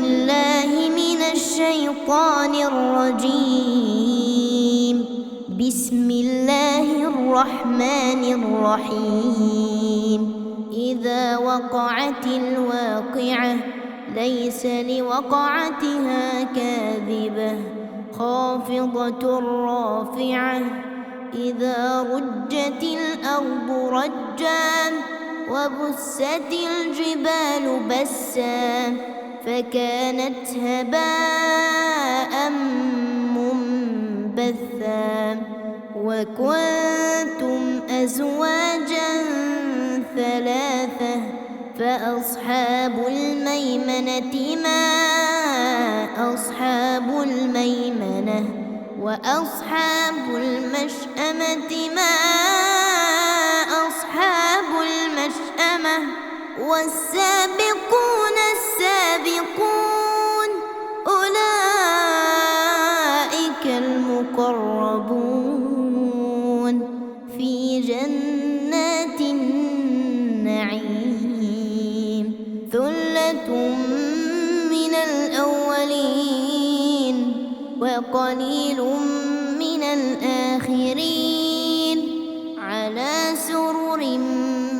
بالله من الشيطان الرجيم. بسم الله الرحمن الرحيم. إذا وقعت الواقعة ليس لوقعتها كاذبة خافضة رافعة. إذا رجت الأرض رجا وبست الجبال بسا فكانت هباء منبثا. وكنتم أزواجا ثلاثة فأصحاب الميمنة ما أصحاب الميمنة وأصحاب المشأمة ما أصحاب المشأمة. والسابقون السابقون أولئك المقربون في جنات النعيم. ثلة من الأولين وقليل من الآخرين على سرر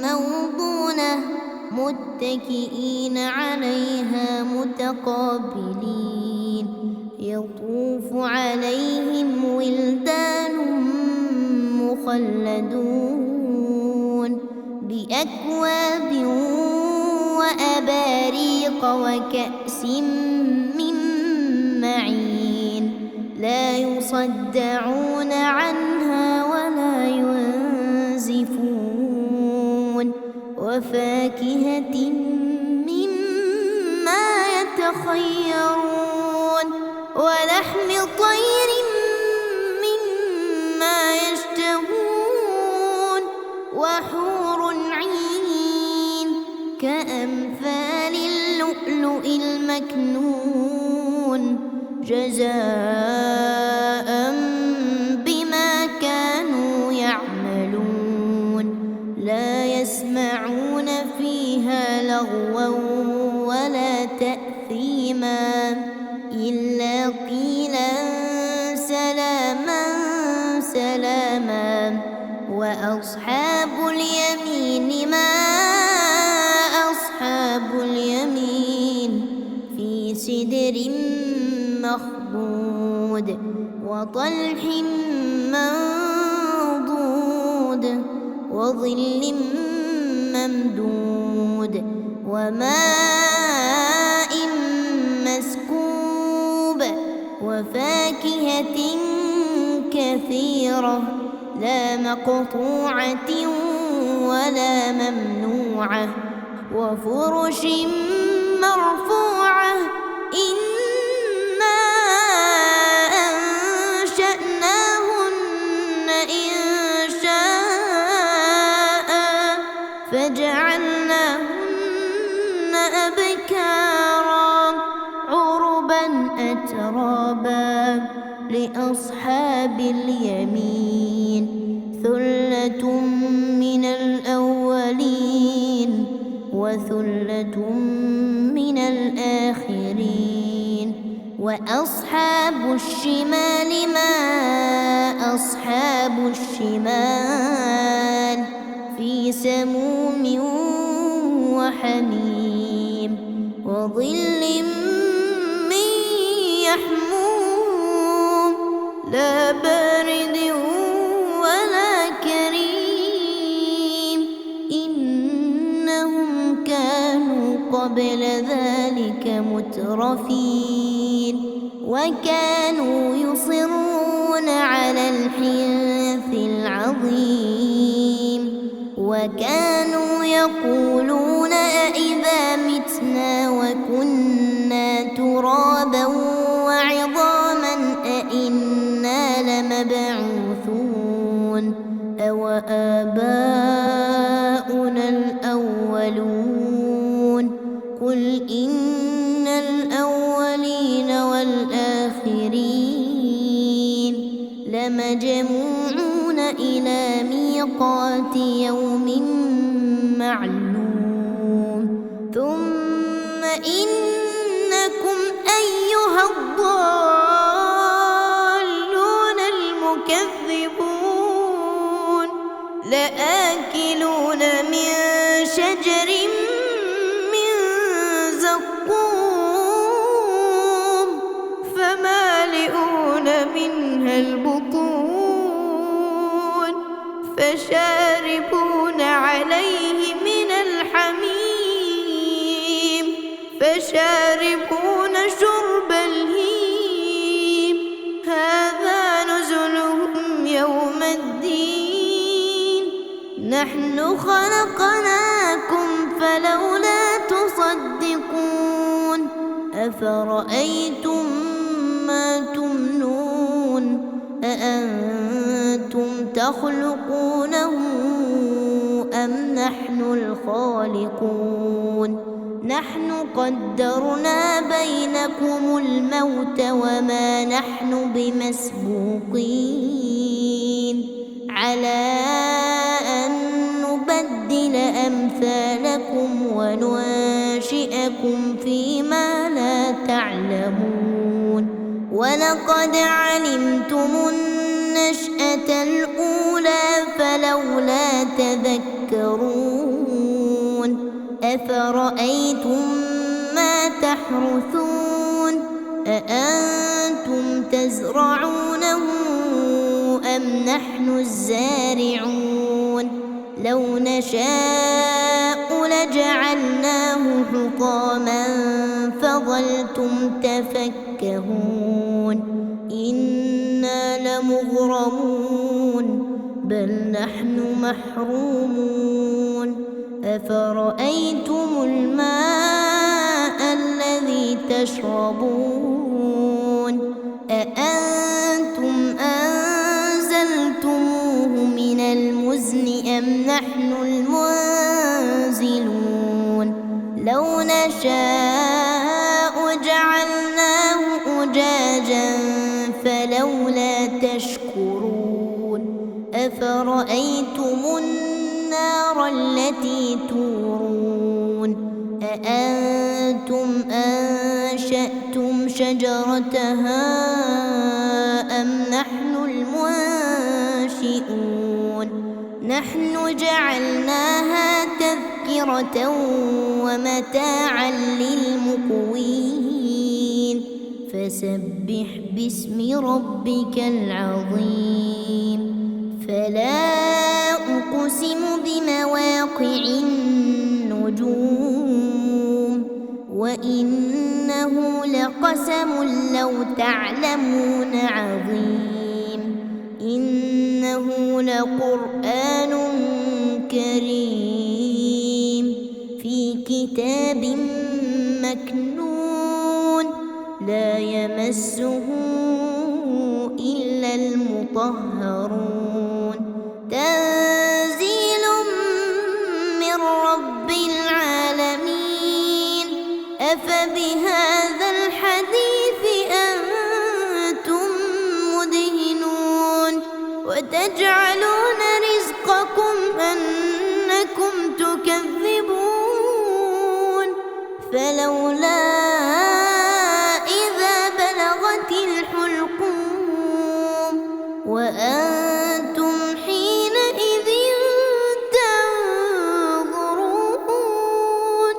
موضونة متكئين عليها متقابلين. يطوف عليهم ولدان مخلدون بأكواب وأباريق وكأس من معين لا يصدعون عنها ولا ينزفون. وفاكهة مما يتخيرون ولحم طير مما يشتهون. وحور عين كأمثال اللؤلؤ المكنون جزاء بما كانوا يعملون. لا يسمعون فيها لغوا ولا تأثيما إلا قيلا سلاما سلاما. وأصحاب اليمين ما أصحاب اليمين في سدر مخضود وطلح منضود وظل ممدود وماء مسكوب وفاكهة كثيرة لا مقطوعة ولا ممنوعة وفرش مرفوعة. إنا أنشأناهن إنشاء فجعلناهن أبكارا عربا أترابا لأصحاب اليمين. ثلة من الأولين وثلة من الآخرين. وأصحاب الشمال ما أصحاب الشمال في سموم وحميم وظل من يحموم لا بارد ولا كريم. إنهم كانوا قبل ذلك مترفين وكانوا يصرون على الحنث العظيم وكانوا يقولون أإذا متنا وكنا ترابا وعظاما أإنا لمبعوثون أوآباؤنا الأولون. قل إن الأولين والآخرين لمجموعون إلى ميقات يوم معلوم. ثم إن إنكم أيها الضالون المكذبون لآكلون من شجر من زقوم فمالئون منها البطون فشاربون عليه من الحميم فشاربون شرب الهيم هذا نزلهم يوم الدين نحن خلقناكم فلولا تصدقون أفرأيتم ما تمنون أأنتم تخلقونه أم نحن الخالقون نحن قدرنا بينكم الموت وما نحن بمسبوقين على أن نبدل أمثالكم وننشئكم فيما لا تعلمون ولقد علمتم النشأة الأولى فلولا تذكرون أفرأيتم ما تحرثون أأنتم تزرعونه أم نحن الزارعون لو نشاء لجعلناه حطاما فظلتم تفكهون إنا لمغرمون بل نحن محرومون أفرأيتم الماء الذي تشربون أأنتم أنزلتموه من المزن أم نحن المنزلون لو نشاء جعلناه أجاجا فلولا تشكرون أفرأيتم النار التي تورون أأنتم أنشأتم شجرتها أم نحن المنشئون نحن جعلناها تذكرة ومتاعا للمقوين فسبح باسم ربك العظيم فلا أقسم بمواقع النجوم وإنه لقسم لو تعلمون عظيم إنه لقرآن كريم في كتاب مكنون لا يمسه إلا المطهرون تنزيل من رب العالمين أفبهذا الحديث أنتم مدهنون وتجعلون رزقكم أنكم تكذبون فلولا إذا بلغت الحلقوم وأنتم حينئذ تنظرون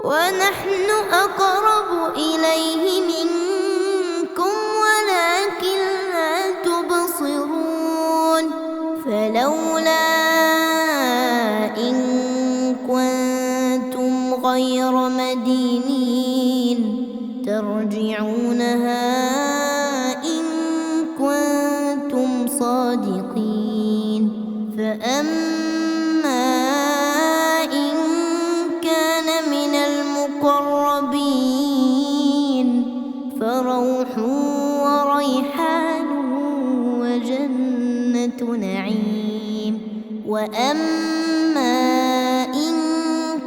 ونحن أقرب إليه منكم ولكن لا تبصرون فلولا إن كنتم غير مدينين ترجعونها إن كنتم صادقين فأما إن كان من المقربين فروح وريحان وجنة نعيم وأما إن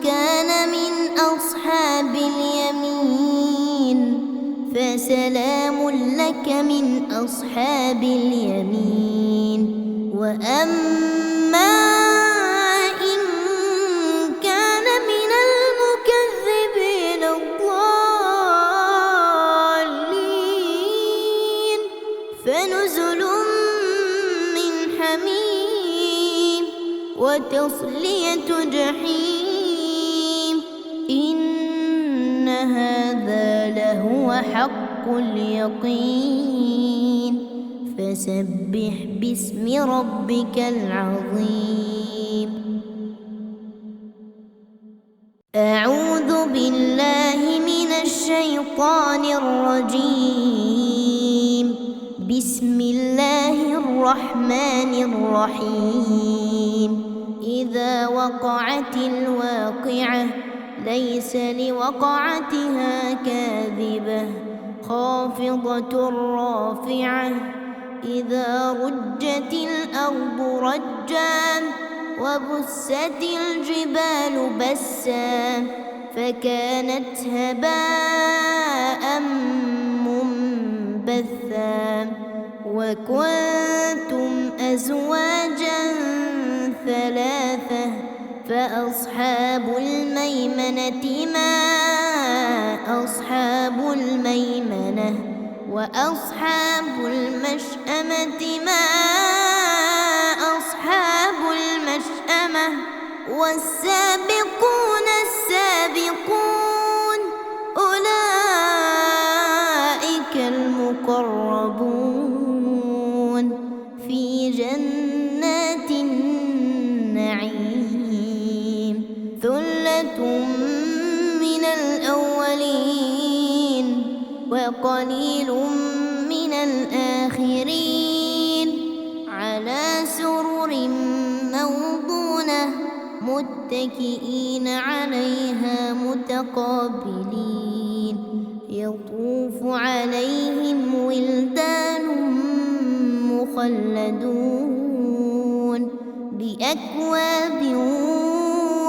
كان من أصحاب اليمين فسلام لك من أصحاب اليمين وأما إن كان من المكذبين الضالين وتصلية جحيم إن هذا لهو حق اليقين فسبح باسم ربك العظيم. أعوذ بالله من الشيطان الرجيم. بسم الله الرحمن الرحيم. إذا وقعت الواقعة ليس لوقعتها كاذبة خافضة رافعة إذا رجت الأرض رجا وبست الجبال بسا فكانت هباء منبثا وكنتم أزواجا ثلاثة فأصحاب الميمنة ما أصحاب الميمنة وأصحاب المشأمة ما أصحاب المشأمة والسابقون السابقون أولئك المقربون في جنات النعيم. ثلة من الأولين وقليل من الآخرين على سرر موضونة متكئين عليها متقابلين يطوف عليهم ولدان مخلدون بأكواب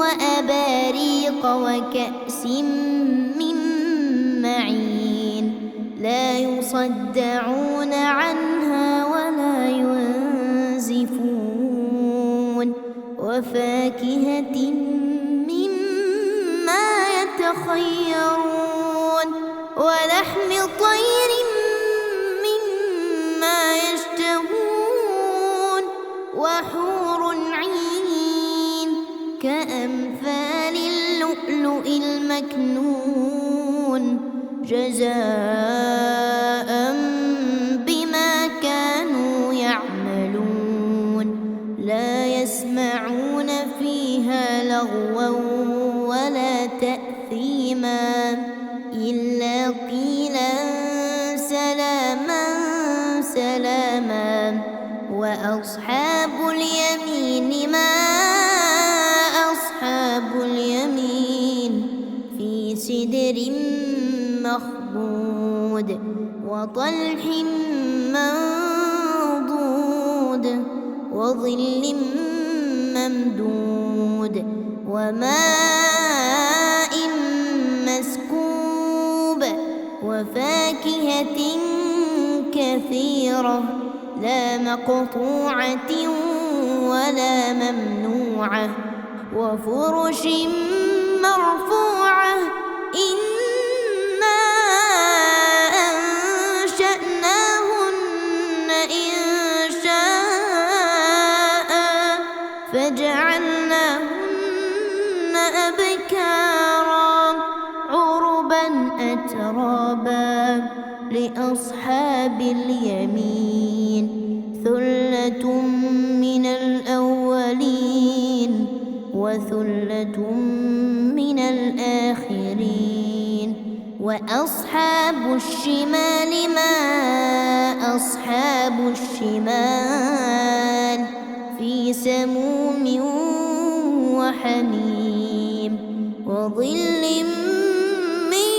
وأباريق وكأس من معين لا يصدعون عنها ولا ينزفون وفاكهة مما يتخيرون ولحم طير مما يشتهون وحور عين كأمثال اللؤلؤ المكنون جزاء بما كانوا يعملون لا يسمعون فيها لغوا ولا تأثيما إلا قيلا سلاما سلاما وأصحاب اليمين ما أصحاب اليمين في سدر مخضود وطلح منضود وظل ممدود وماء مسكوب وفاكهة كثيرة لا مقطوعة ولا ممنوعة وفرش مرفوعة إنا أنشأناهن إنشاء فجعلناهن أبكارا عربا أترابا لأصحاب اليمين ثلة من الأولين وثلة من الآخرين وأصحاب الشمال ما أصحاب الشمال في سموم وحميم وظل من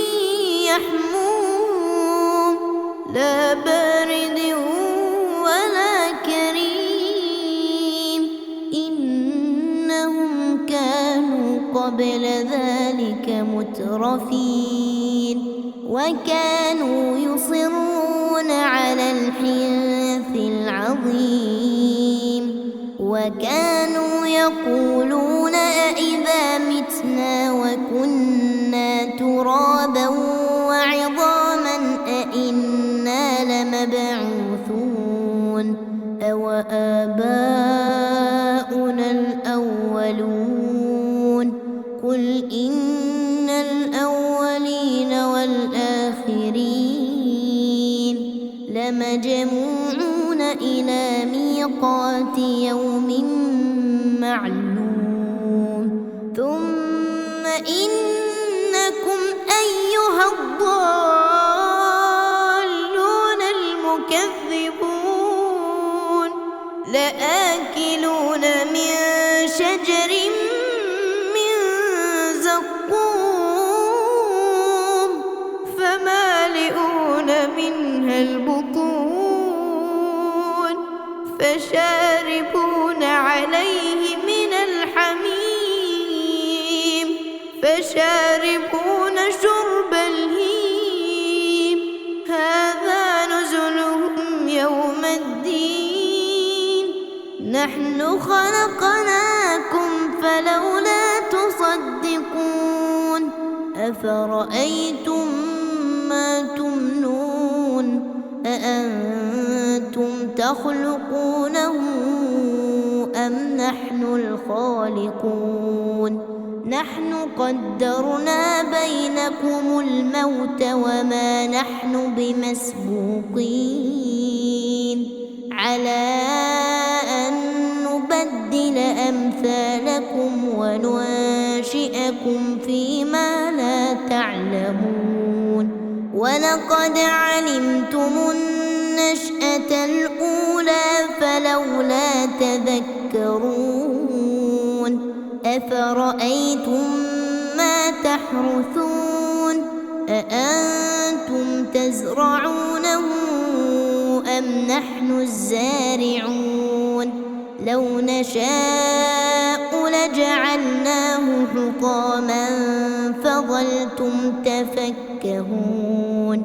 يحموم لا بارد ولا كريم إنهم كانوا قبل ذلك مترفين وكانوا يصرون على الحنث العظيم وكانوا يقولون أإذا متنا وكنا ترابا وعظاما أإنا لمبعوثون أوآباؤنا الأولون لمجموعون إلى ميقات يوم معلوم ثم إنكم أيها الضالون المكذبون لآكلون من شجر من زقوم فمالئون منها البطون فشاربون عليه من الحميم فشاربون شرب الهيم هذا نزلهم يوم الدين نحن خلقناكم فلولا تصدقون أفرأيتم ما تمنون أأنتم تخلقونه أم نحن الخالقون نحن قدرنا بينكم الموت وما نحن بمسبوقين على أن نبدل أمثالكم وننشئكم فيما لا تعلمون ولقد علمتم النشأة الأولى فلولا تذكرون أفرأيتم ما تحرثون أأنتم تزرعونه أم نحن الزارعون لو نشاء لجعلناه حطاما فظلتم تفكهون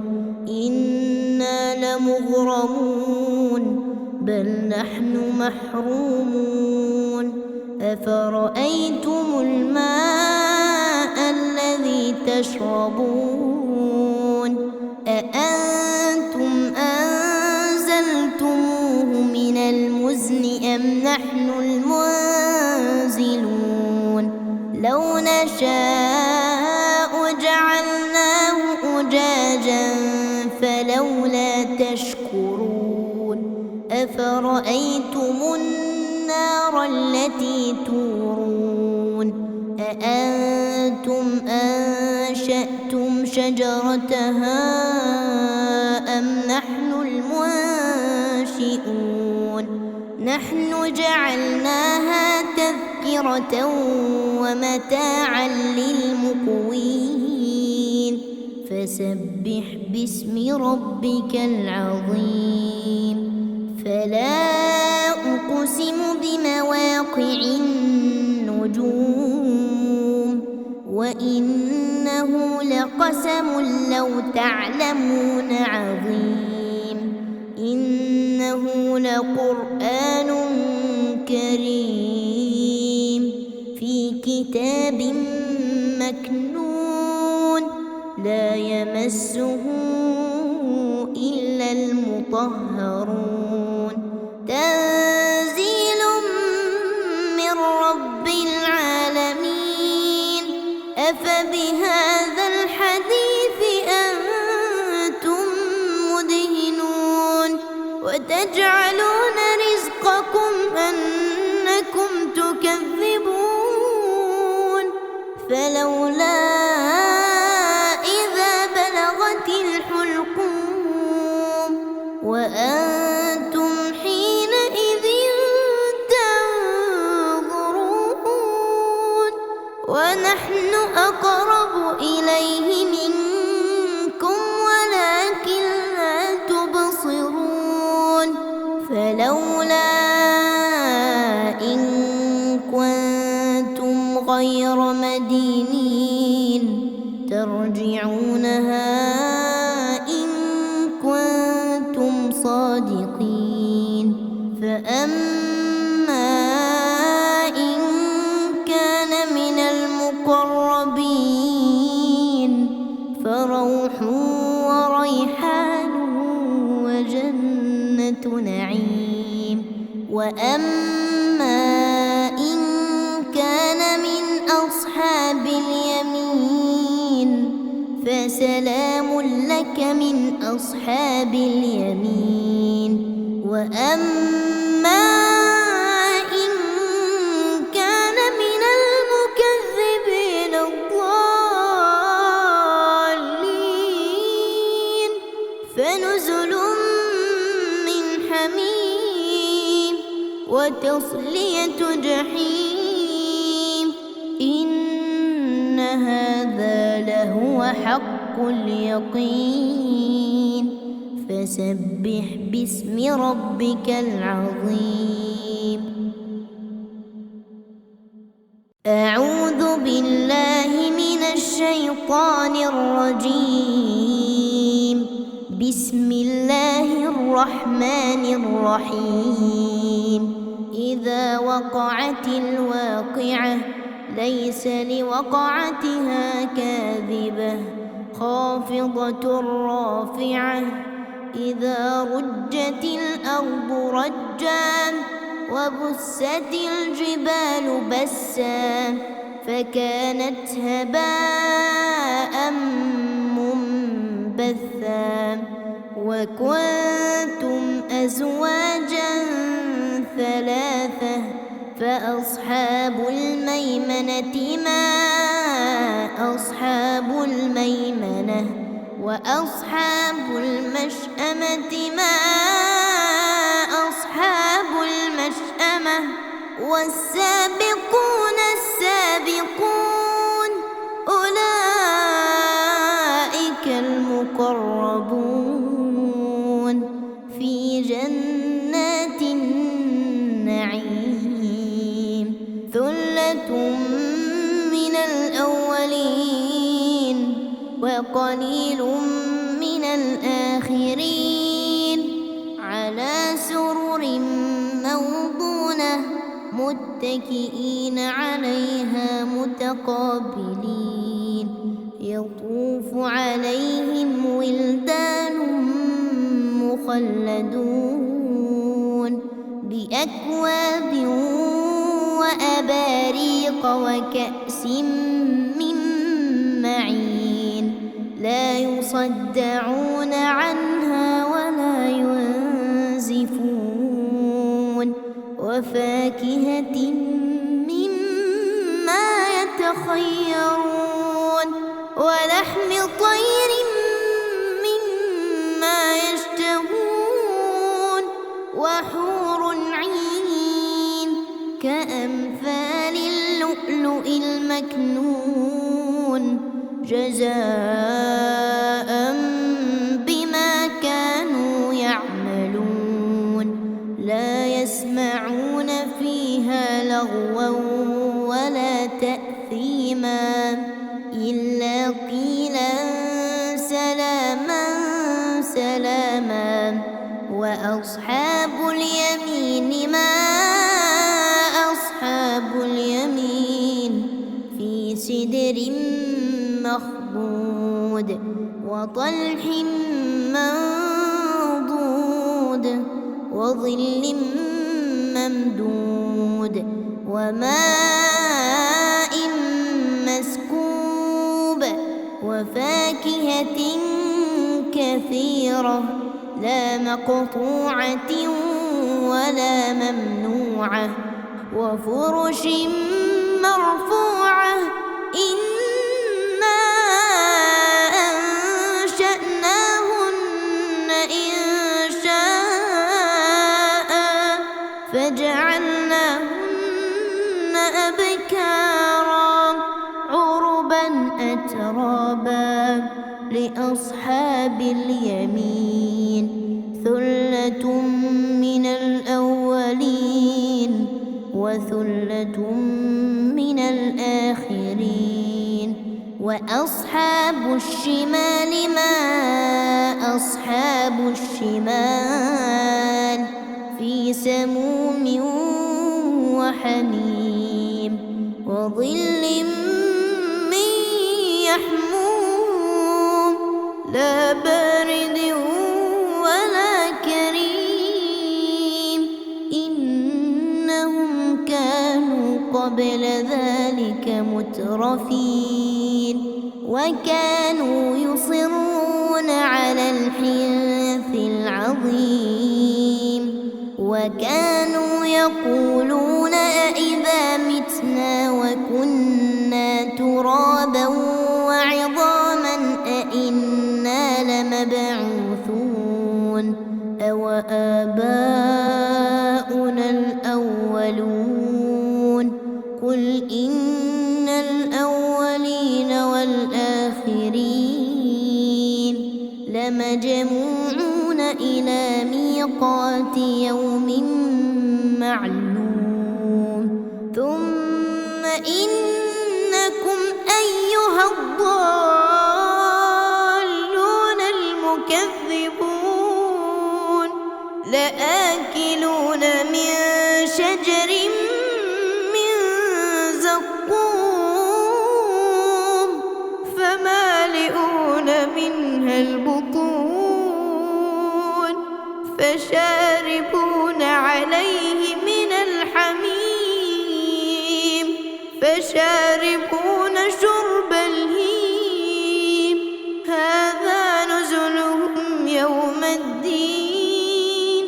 إنا لمغرمون بل نحن محرومون أفرأيتم الماء الذي تشربون أأنتم أنزلتموه من المزن أم نحن المنزلون لو نشاء جعلناه أجاجا فلولا تشكرون أفرأيتم النار التي تورون أأنتم أنشأتم شجرتها أم نحن المنشئون نحن جعلناها تذكرة ومتاعا للمقوين فسبح باسم ربك العظيم فلا أقسم بمواقع النجوم وإنه لقسم لو تعلمون عظيم إنه لقرآن كريم في كتاب مكنون لا يمسه إلا المطهرون تنزيل من رب العالمين أفبهذا الحديث أنتم مدهنون وتجعلون رزقكم أنكم تكذبون فلولا إذا بلغت الحلقوم وأنتم حينئذ تنظرون ونحن أقرب إليه منكم ولكن لا تبصرون فلولا إن كنتم غير مدينين ترجعونها إن كنتم صادقين فأما إن كان من المقربين فروح وريحان وجنة نعيم وأما إن كان من أصحاب اليمين فسلام لك من أصحاب اليمين. وأما إن كان من المكذبين الضالين فنزل من حميم وتصلية جحيم. إن هذا لهو حق اليقين. فسبح باسم ربك العظيم. أعوذ بالله من الشيطان الرجيم. بسم الله الرحمن الرحيم. إذا وقعت الواقعة ليس لوقعتها كاذبة خافضة رافعة. إذا رجت الأرض رجا وبست الجبال بسا فكانت هباء منبثا. وكنتم أزواجا ثلاثة فأصحاب الميمنة ما أصحاب الميمنة وأصحاب المشأمة ما أصحاب المشأمة. والسابقون السابقون أولئك المقربون في جنات النعيم. ثلة من الأولين وقليل من الآخرين على سرر موضونة متكئين عليها متقابلين. يطوف عليهم ولدان مخلدون بأكواب وأباريق وكأس من معين. لا يصدعون عنها ولا ينزفون. وفاكهة مما يتخيرون ولحم طير مما يشتهون. وحور عين كأمثال اللؤلؤ المكنون جزاء بما كانوا يعملون. لا يسمعون فيها لغوا ولا تأثيما إلا قيلا سلاما سلاما. وأصحاب اليمين ما أصحاب اليمين في سدر مخضود وطلح منضود وظل ممدود وماء مسكوب وفاكهة كثيرة لا مقطوعة ولا ممنوعة وفرش مرفوعة. إنا أنشأناهن إنشاء فجعلناهن أبكارا عربا أترابا لأصحاب اليمين. ثلة من الأولين وثلة من الآخرين. وأصحاب الشمال ما أصحاب الشمال في سموم وحميم وظل من يحموم لا بارد ولا كريم. إنهم كانوا قبل ذلك مترفين وكانوا يصرون على الحنث العظيم وكانوا يقولون أإذا متنا وكنا ترابا وعظاما أإنا لمبعوثون أوآباؤنا الأولون قل إن الأولين والآخرين لمجموعون إلى ميقات يوم معلوم ثم إنكم أيها الضالون المكذبون لآكلون من شجر من زقوم فمالئون منها البطون فشاربون عليه من الحميم فشاربون شرب الهيم هذا نزلهم يوم الدين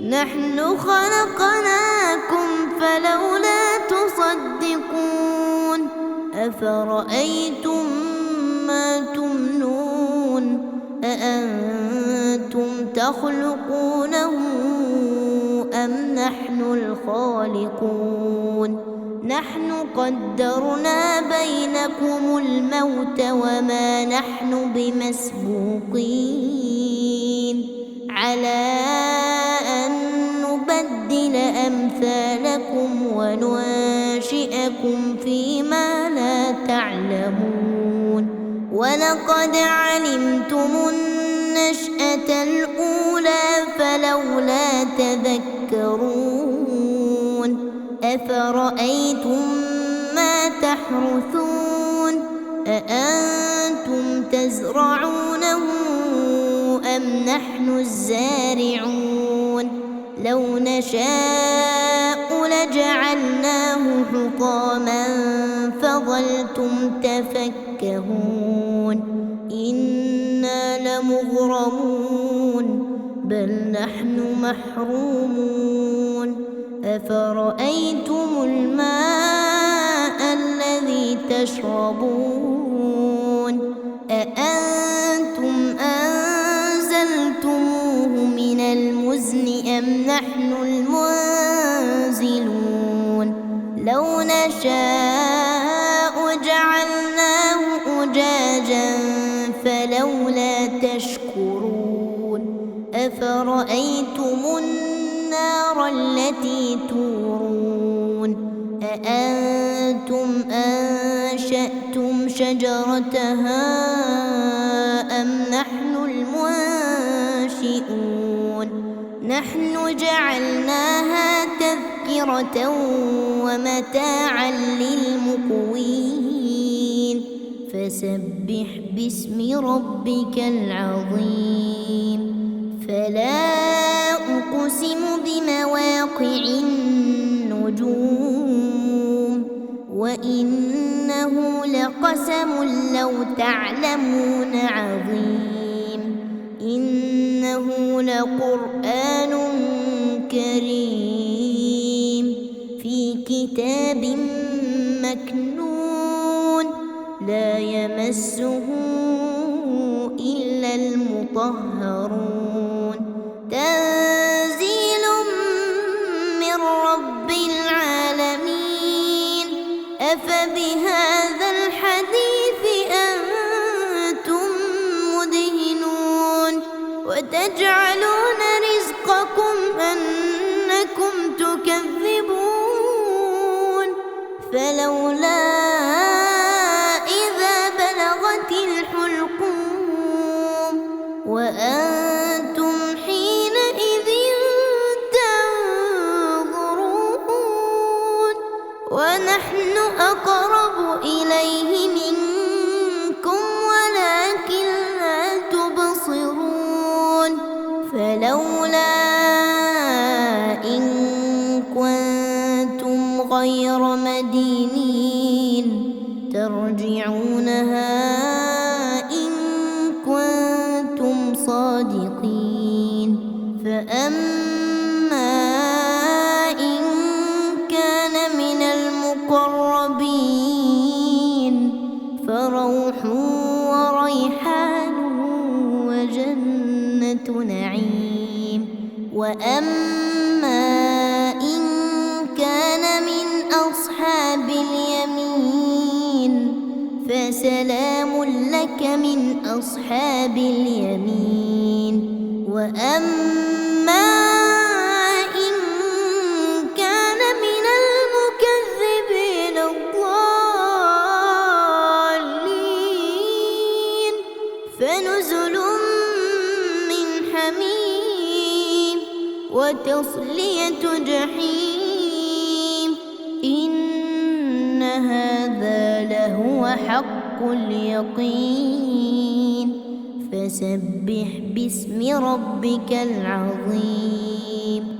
نحن خلقناكم فلولا تصدقون أفرأيتم ما تمنون أأنتم تخلقونه أم نحن الخالقون نحن قدرنا بينكم الموت وما نحن بمسبوقين على أن نبدل أمثالكم وننشئكم فيما لا تعلمون ولقد علمتم النشأة الأولى فلولا تذكرون أفرأيتم ما تحرثون أأنتم تزرعونه أم نحن الزارعون لو نشاء لجعلناه حطاما فظلتم تفكهون إنا لمغرمون بل نحن محرومون أفرأيتم الماء الذي تشربون أأنتم أنزلتموه من المزن أم نحن المنزلون لو نشاء جعلناه أجاجا فلولا تشكرون أفرأيتم النار التي تورون أأنتم أنشأتم شجرتها أم نحن المنشئون نحن جعلناها تذكرة ومتاعا للمقوين فسبح باسم ربك العظيم فلا أقسم بمواقع النجوم وإنه لقسم لو تعلمون عظيم إنه لقرآن كريم في كتاب مكنون لا يمسه إلا المطهرون تنزيل من رب العالمين أفبهذا الحديث أنتم مدهنون وتجعلون رزقكم أنكم تكذبون فلولا إذا بلغت الحلقوم وأنتم حينئذ تنظرون ونحن أقرب إليه منكم ولكن لا تبصرون فلولا إن كنتم غير مدينين ترجعونها الصادقين فأما إن كان من المقربين فروح وريحان وجنة نعيم وأما إن كان من أصحاب اليمين فسلام لك من أصحاب اليمين وأما إن كان من المكذبين الضالين فنزل من حميم وتصلية جحيم إن هذا لهو حق اليقين فسبح باسم ربك العظيم